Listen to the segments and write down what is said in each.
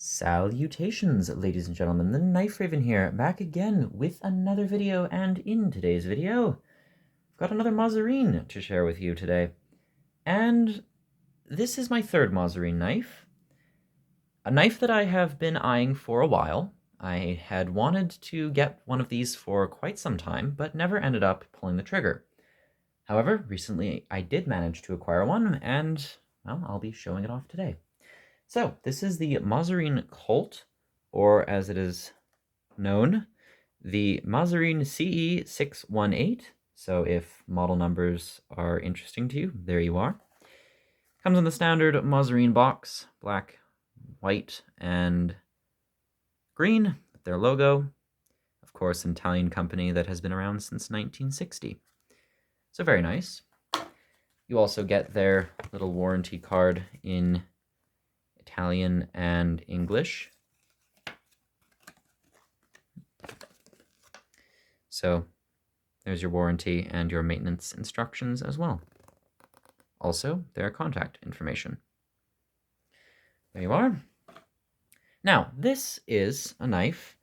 Salutations, ladies and gentlemen, the Knife Raven here, back again with another video, and in today's video, I've got another Maserin to share with you today. And this is my third Maserin knife, a knife that I have been eyeing for a while. I had wanted to get one of these for quite some time, but never ended up pulling the trigger. However, recently I did manage to acquire one, and, well, I'll be showing it off today. So, this is the Maserin Colt, or as it is known, the Maserin CE618. So if model numbers are interesting to you, there you are. Comes in the standard Maserin box, black, white, and green, with their logo. Of course, an Italian company that has been around since 1960. So very nice. You also get their little warranty card in Italian and English. So there's your warranty and your maintenance instructions as well. Also, their contact information. There you are. Now, this is a knife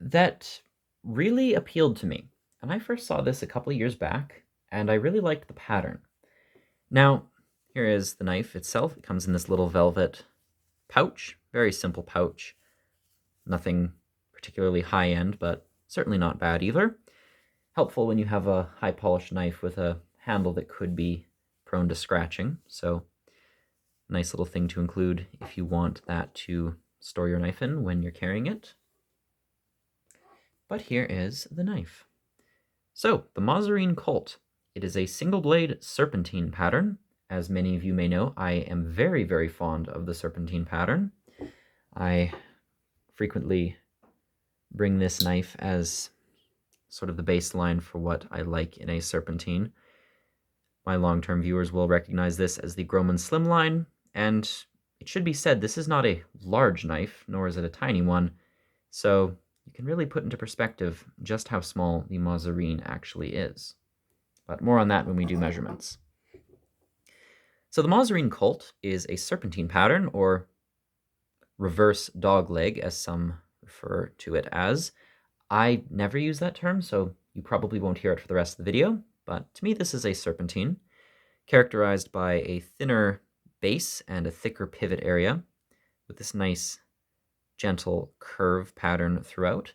that really appealed to me. And I first saw this a couple of years back, and I really liked the pattern. Now, here is the knife itself. It comes in this little velvet pouch, very simple pouch. Nothing particularly high-end, but certainly not bad either. Helpful when you have a high-polished knife with a handle that could be prone to scratching. So, nice little thing to include if you want that to store your knife in when you're carrying it. But here is the knife. So, the Maserin Colt. It is a single-blade serpentine pattern. As many of you may know, I am very, very fond of the serpentine pattern. I frequently bring this knife as sort of the baseline for what I like in a serpentine. My long-term viewers will recognize this as the Grohmann Slimline, and it should be said this is not a large knife, nor is it a tiny one, so you can really put into perspective just how small the Maserin actually is. But more on that when we do measurements. So the Maserin Colt is a serpentine pattern, or reverse dogleg, as some refer to it as. I never use that term, so you probably won't hear it for the rest of the video, but to me this is a serpentine, characterized by a thinner base and a thicker pivot area, with this nice, gentle curve pattern throughout.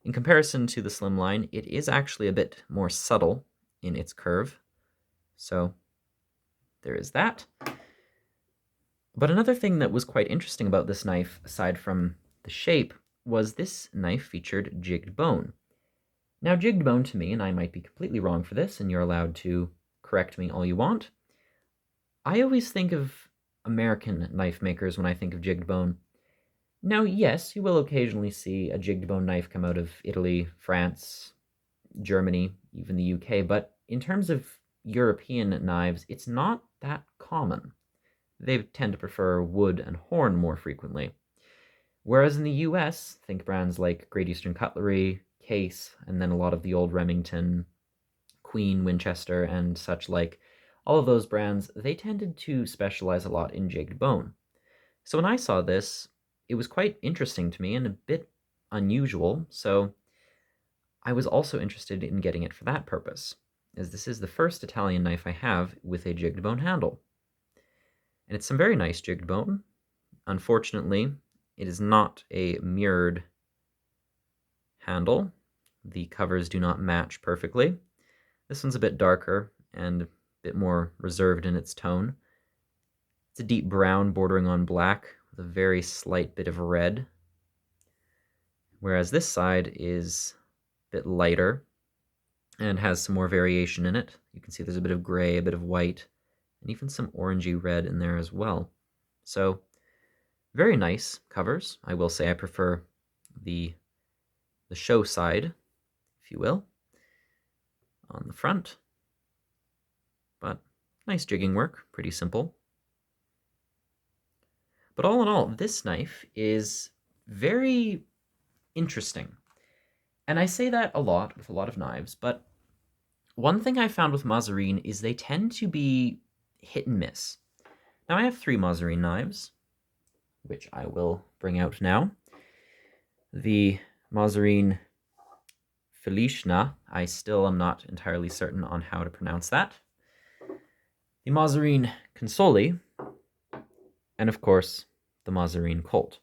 In comparison to the slimline, it is actually a bit more subtle in its curve, so there is that. But another thing that was quite interesting about this knife, aside from the shape, was this knife featured jigged bone. Now, jigged bone to me, and I might be completely wrong for this, and you're allowed to correct me all you want, I always think of American knife makers when I think of jigged bone. Now, yes, you will occasionally see a jigged bone knife come out of Italy, France, Germany, even the UK, but in terms of European knives, it's not that common. They tend to prefer wood and horn more frequently. Whereas in the US, think brands like Great Eastern Cutlery, Case, and then a lot of the old Remington, Queen, Winchester, and such like, all of those brands, they tended to specialize a lot in jigged bone. So when I saw this, it was quite interesting to me and a bit unusual, so I was also interested in getting it for that purpose, as this is the first Italian knife I have with a jigged bone handle. And it's some very nice jigged bone. Unfortunately, it is not a mirrored handle. The covers do not match perfectly. This one's a bit darker and a bit more reserved in its tone. It's a deep brown bordering on black with a very slight bit of red, whereas this side is a bit lighter and has some more variation in it. You can see there's a bit of gray, a bit of white, and even some orangey red in there as well. So, very nice covers. I will say I prefer the show side, if you will, on the front. But nice jigging work, pretty simple. But all in all, this knife is very interesting. And I say that a lot with a lot of knives, but one thing I found with Maserin is they tend to be hit and miss. Now I have 3 Maserin knives. which I will bring out now. The Maserin Felishna, I still am not entirely certain on how to pronounce that. The Maserin Consoli, and of course, the Maserin Colt.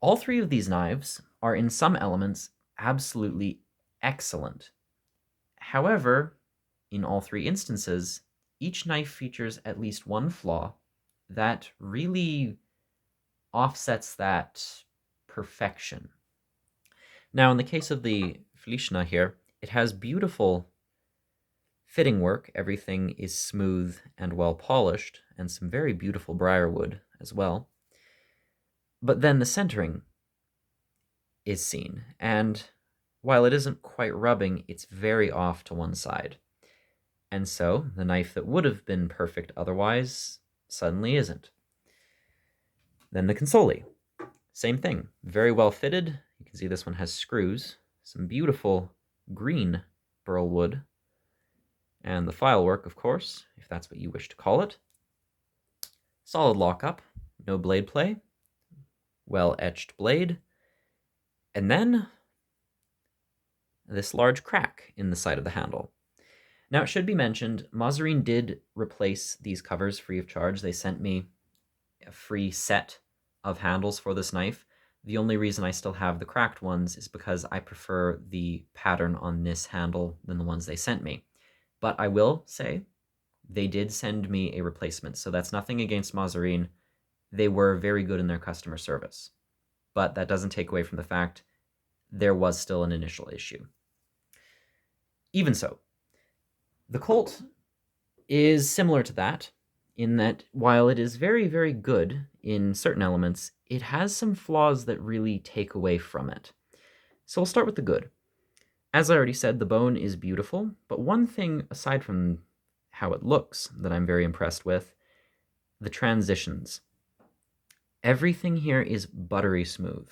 All three of these knives are in some elements absolutely excellent. However, in all three instances, each knife features at least one flaw that really offsets that perfection. Now, in the case of the Felishna here, it has beautiful fitting work. Everything is smooth and well polished, and some very beautiful briarwood as well. But then the centering is seen, and while it isn't quite rubbing, it's very off to one side. And so the knife that would have been perfect otherwise suddenly isn't. Then the Consoli. Same thing, very well fitted. You can see this one has screws, some beautiful green burl wood, and the file work, of course, if that's what you wish to call it. Solid lockup, no blade play, well-etched blade, and then this large crack in the side of the handle. Now, it should be mentioned, Maserin did replace these covers free of charge. They sent me a free set of handles for this knife. The only reason I still have the cracked ones is because I prefer the pattern on this handle than the ones they sent me. But I will say, they did send me a replacement, so that's nothing against Maserin. They were very good in their customer service. But that doesn't take away from the fact there was still an initial issue. Even so, the Colt is similar to that, in that while it is very, very good in certain elements, it has some flaws that really take away from it. So we'll start with the good. As I already said, the bone is beautiful, but one thing aside from how it looks that I'm very impressed with, the transitions. Everything here is buttery smooth.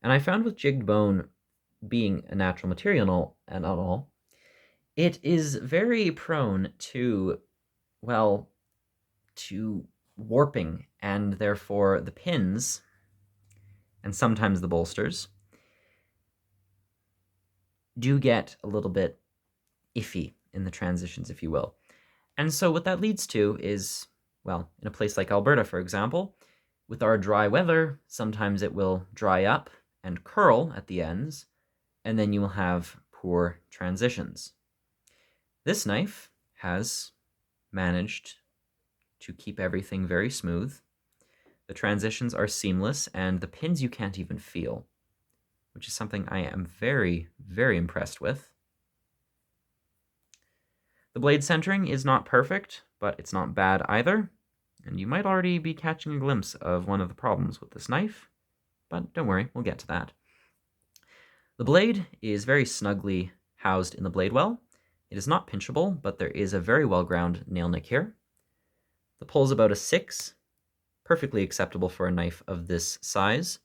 And I found with jigged bone being a natural material and all, it is very prone to, well, to warping, and therefore the pins, and sometimes the bolsters, do get a little bit iffy in the transitions, if you will. And so what that leads to is, well, in a place like Alberta, for example, with our dry weather, sometimes it will dry up and curl at the ends, and then you will have poor transitions. This knife has managed to keep everything very smooth. The transitions are seamless, and the pins you can't even feel, which is something I am very, very impressed with. The blade centering is not perfect, but it's not bad either, and you might already be catching a glimpse of one of the problems with this knife, but don't worry, we'll get to that. The blade is very snugly housed in the blade well. It is not pinchable, but there is a very well-ground nail nick here. The pull is about a 6, perfectly acceptable for a knife of this size.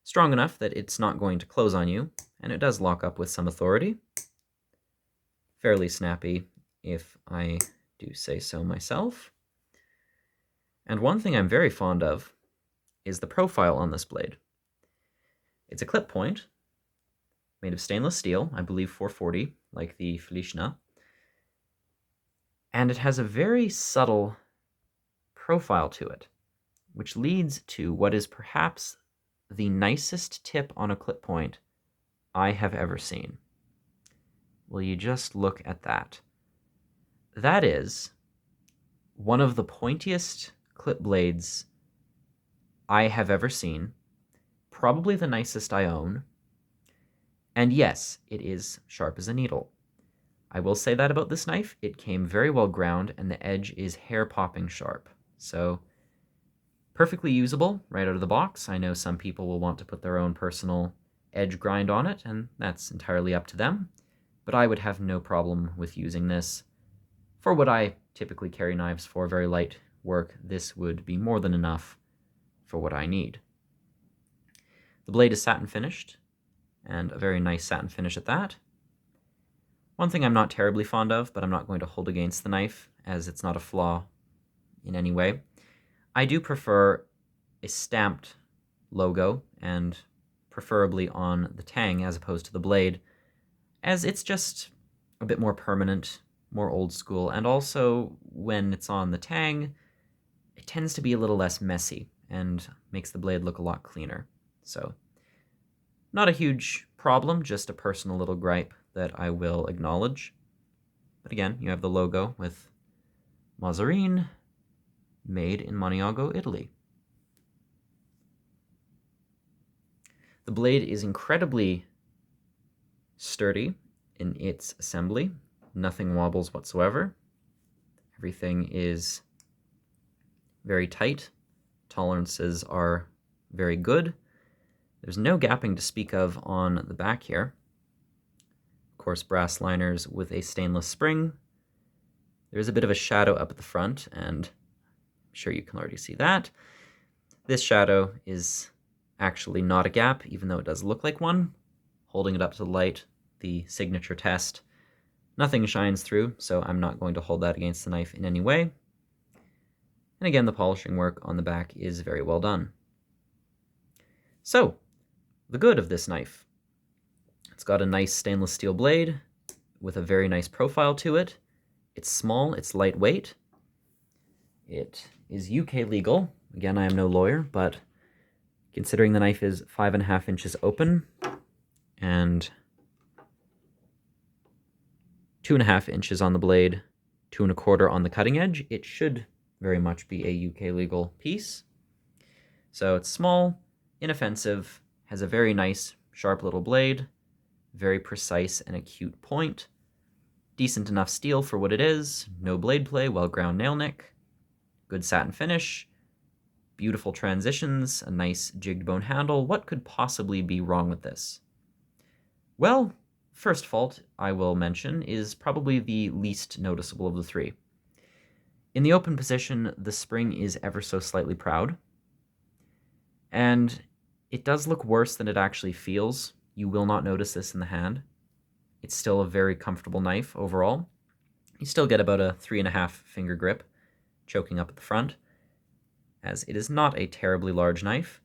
Strong enough that it's not going to close on you, and it does lock up with some authority. Fairly snappy, if I do say so myself. And one thing I'm very fond of is the profile on this blade. It's a clip point, made of stainless steel, I believe 440, like the Felishna. And it has a very subtle profile to it, which leads to what is perhaps the nicest tip on a clip point I have ever seen. Will you just look at that? That is one of the pointiest clip blades I have ever seen, probably the nicest I own, and yes, it is sharp as a needle. I will say that about this knife, it came very well ground, and the edge is hair-popping sharp. So, perfectly usable right out of the box. I know some people will want to put their own personal edge grind on it, and that's entirely up to them, but I would have no problem with using this. For what I typically carry knives for, very light work, this would be more than enough for what I need. The blade is satin finished, and a very nice satin finish at that. One thing I'm not terribly fond of, but I'm not going to hold against the knife, as it's not a flaw in any way. I do prefer a stamped logo, and preferably on the tang as opposed to the blade, as it's just a bit more permanent, more old school, and also when it's on the tang, it tends to be a little less messy and makes the blade look a lot cleaner. So, not a huge problem, just a personal little gripe that I will acknowledge. But again, you have the logo with Maserin, made in Maniago, Italy. The blade is incredibly sturdy in its assembly. Nothing wobbles whatsoever. Everything is very tight. Tolerances are very good. There's no gapping to speak of on the back here. Of course, brass liners with a stainless spring. There's a bit of a shadow up at the front, and I'm sure you can already see that. This shadow is actually not a gap, even though it does look like one. Holding it up to the light, the signature test, nothing shines through, so I'm not going to hold that against the knife in any way. And again, the polishing work on the back is very well done. So, the good of this knife. It's got a nice stainless steel blade with a very nice profile to it. It's small, it's lightweight. It is UK legal. Again, I am no lawyer, but considering the knife is 5.5 inches open and 2.5 inches on the blade, 2.25 on the cutting edge, it should very much be a UK legal piece. So it's small, inoffensive, has a very nice, sharp little blade, very precise and acute point, decent enough steel for what it is, no blade play, well-ground nail nick, good satin finish, beautiful transitions, a nice jigged bone handle. What could possibly be wrong with this? Well, first fault I will mention is probably the least noticeable of the three. In the open position, the spring is ever so slightly proud, and it does look worse than it actually feels. You will not notice this in the hand. It's still a very comfortable knife overall. You still get about a 3.5 finger grip, choking up at the front, as it is not a terribly large knife,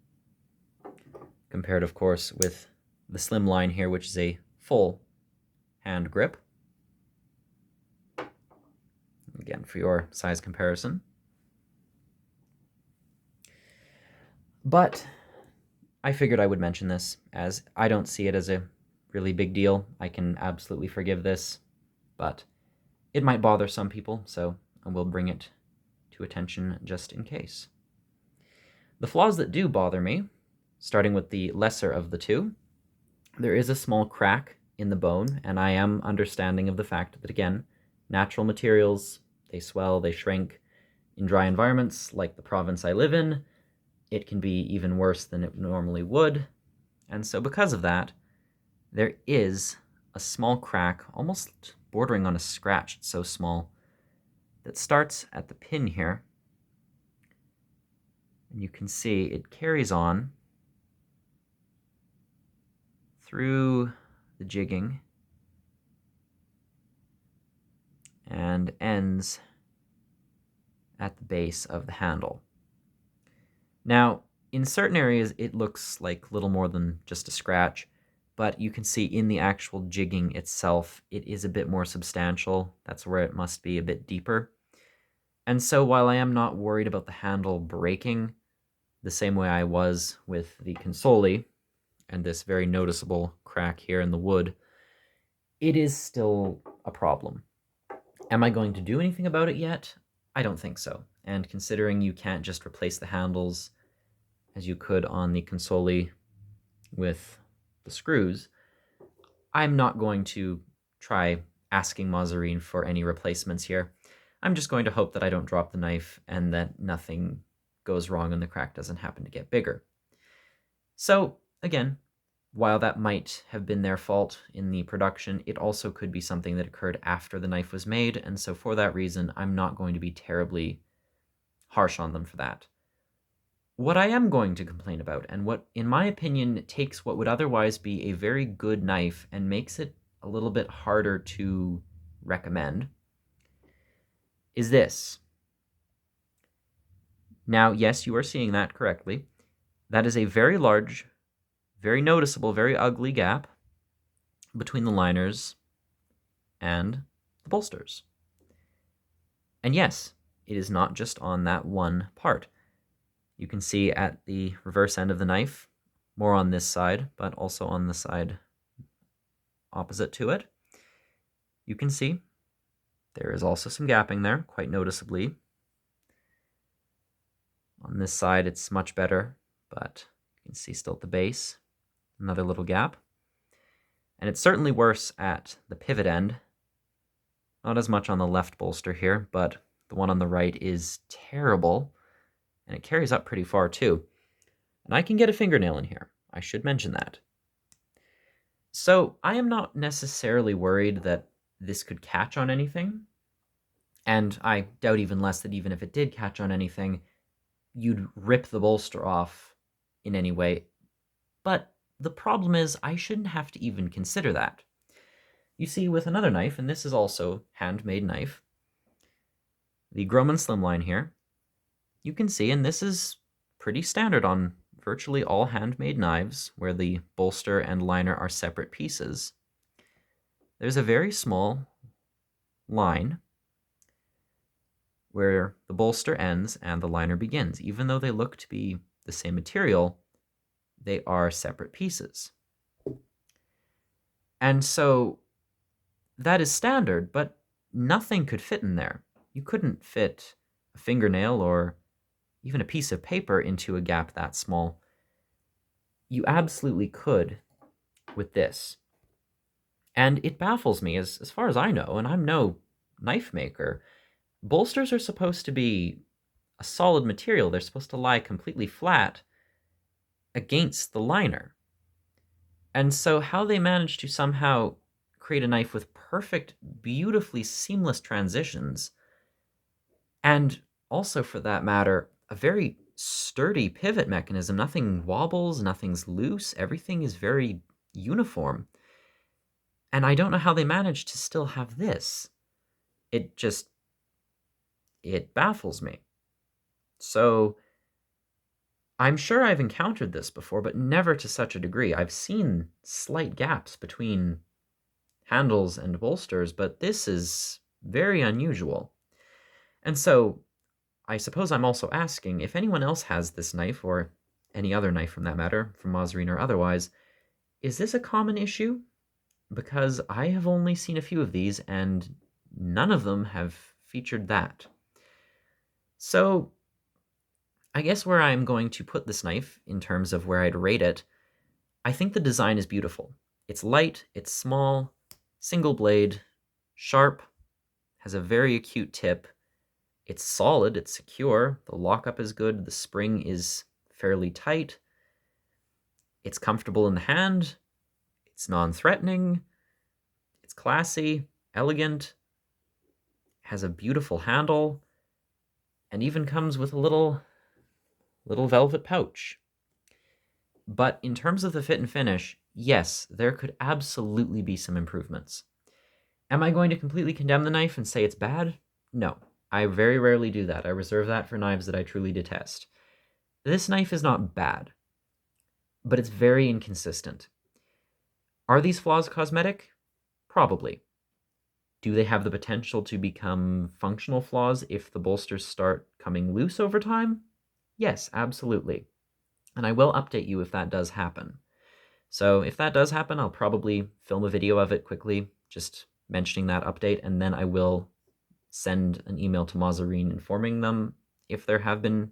compared, of course, with the slim line here, which is a full hand grip. Again, for your size comparison. But I figured I would mention this, as I don't see it as a really big deal. I can absolutely forgive this, but it might bother some people, so I will bring it to attention just in case. The flaws that do bother me, starting with the lesser of the two, there is a small crack in the bone, and I am understanding of the fact that, again, natural materials, they swell, they shrink. In dry environments, like the province I live in, it can be even worse than it normally would. And so because of that, there is a small crack, almost bordering on a scratch, it's so small, that starts at the pin here. And you can see it carries on through the jigging and ends at the base of the handle. Now, in certain areas, it looks like little more than just a scratch, but you can see in the actual jigging itself, it is a bit more substantial. That's where it must be a bit deeper. And so while I am not worried about the handle breaking the same way I was with the console and this very noticeable crack here in the wood, it is still a problem. Am I going to do anything about it yet? I don't think so. And considering you can't just replace the handles as you could on the console with the screws, I'm not going to try asking Maserin for any replacements here. I'm just going to hope that I don't drop the knife and that nothing goes wrong and the crack doesn't happen to get bigger. So, again, while that might have been their fault in the production, it also could be something that occurred after the knife was made, and so for that reason, I'm not going to be terribly harsh on them for that. What I am going to complain about, and what, in my opinion, takes what would otherwise be a very good knife and makes it a little bit harder to recommend, is this. Now, yes, you are seeing that correctly. That is a very large, very noticeable, very ugly gap between the liners and the bolsters. And yes, it is not just on that one part. You can see at the reverse end of the knife, more on this side, but also on the side opposite to it, you can see there is also some gapping there, quite noticeably. On this side, it's much better, but you can see still at the base, another little gap. And it's certainly worse at the pivot end. Not as much on the left bolster here, but the one on the right is terrible, and it carries up pretty far too. And I can get a fingernail in here. I should mention that. So I am not necessarily worried that this could catch on anything, and I doubt even less that even if it did catch on anything, you'd rip the bolster off in any way. But the problem is I shouldn't have to even consider that. You see, with another knife, and this is also handmade knife, the Grohmann Slimline here, you can see, and this is pretty standard on virtually all handmade knives where the bolster and liner are separate pieces. There's a very small line where the bolster ends and the liner begins. Even though they look to be the same material, they are separate pieces. And so that is standard, but nothing could fit in there. You couldn't fit a fingernail or even a piece of paper into a gap that small. You absolutely could with this. And it baffles me, as far as I know, and I'm no knife maker, bolsters are supposed to be a solid material. They're supposed to lie completely flat against the liner. And so how they manage to somehow create a knife with perfect, beautifully seamless transitions, and also, for that matter, a very sturdy pivot mechanism. Nothing wobbles, nothing's loose, everything is very uniform. And I don't know how they managed to still have this. It baffles me. So I'm sure I've encountered this before, but never to such a degree. I've seen slight gaps between handles and bolsters, but this is very unusual. And so I suppose I'm also asking if anyone else has this knife, or any other knife from that matter, from Maserin or otherwise, is this a common issue? Because I have only seen a few of these, and none of them have featured that. So I guess where I'm going to put this knife in terms of where I'd rate it, I think the design is beautiful. It's light, it's small, single blade, sharp, has a very acute tip. It's solid, it's secure, the lockup is good, the spring is fairly tight, it's comfortable in the hand, it's non-threatening, it's classy, elegant, has a beautiful handle, and even comes with a little velvet pouch. But in terms of the fit and finish, yes, there could absolutely be some improvements. Am I going to completely condemn the knife and say it's bad? No. I very rarely do that. I reserve that for knives that I truly detest. This knife is not bad, but it's very inconsistent. Are these flaws cosmetic? Probably. Do they have the potential to become functional flaws if the bolsters start coming loose over time? Yes, absolutely. And I will update you if that does happen. So if that does happen, I'll probably film a video of it quickly, just mentioning that update, and then I will send an email to Maserin informing them if there have been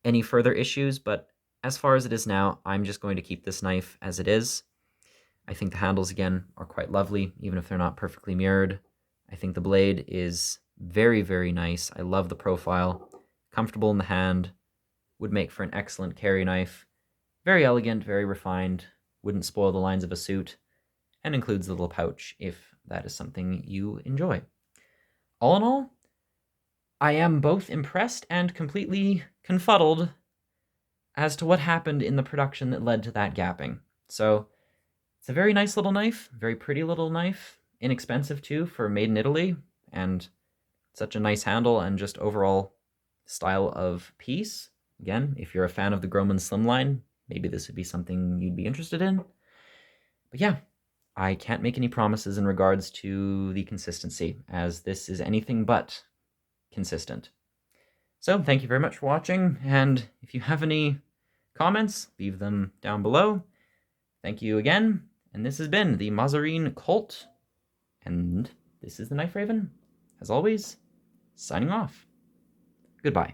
any further issues. But as far as it is now, I'm just going to keep this knife as it is. I think the handles, again, are quite lovely, even if they're not perfectly mirrored. I think the blade is very, very nice. I love the profile. Comfortable in the hand. Would make for an excellent carry knife. Very elegant, very refined. Wouldn't spoil the lines of a suit. And includes the little pouch if that is something you enjoy. All in all, I am both impressed and completely confuddled as to what happened in the production that led to that gapping. So it's a very nice little knife, very pretty little knife, inexpensive too for made in Italy, and such a nice handle and just overall style of piece. Again, if you're a fan of the Groman Slimline, maybe this would be something you'd be interested in. But yeah, I can't make any promises in regards to the consistency, as this is anything but consistent. So thank you very much for watching, and if you have any comments, leave them down below. Thank you again, and this has been the Maserin Colt, and this is the Knife Raven, as always, signing off. Goodbye.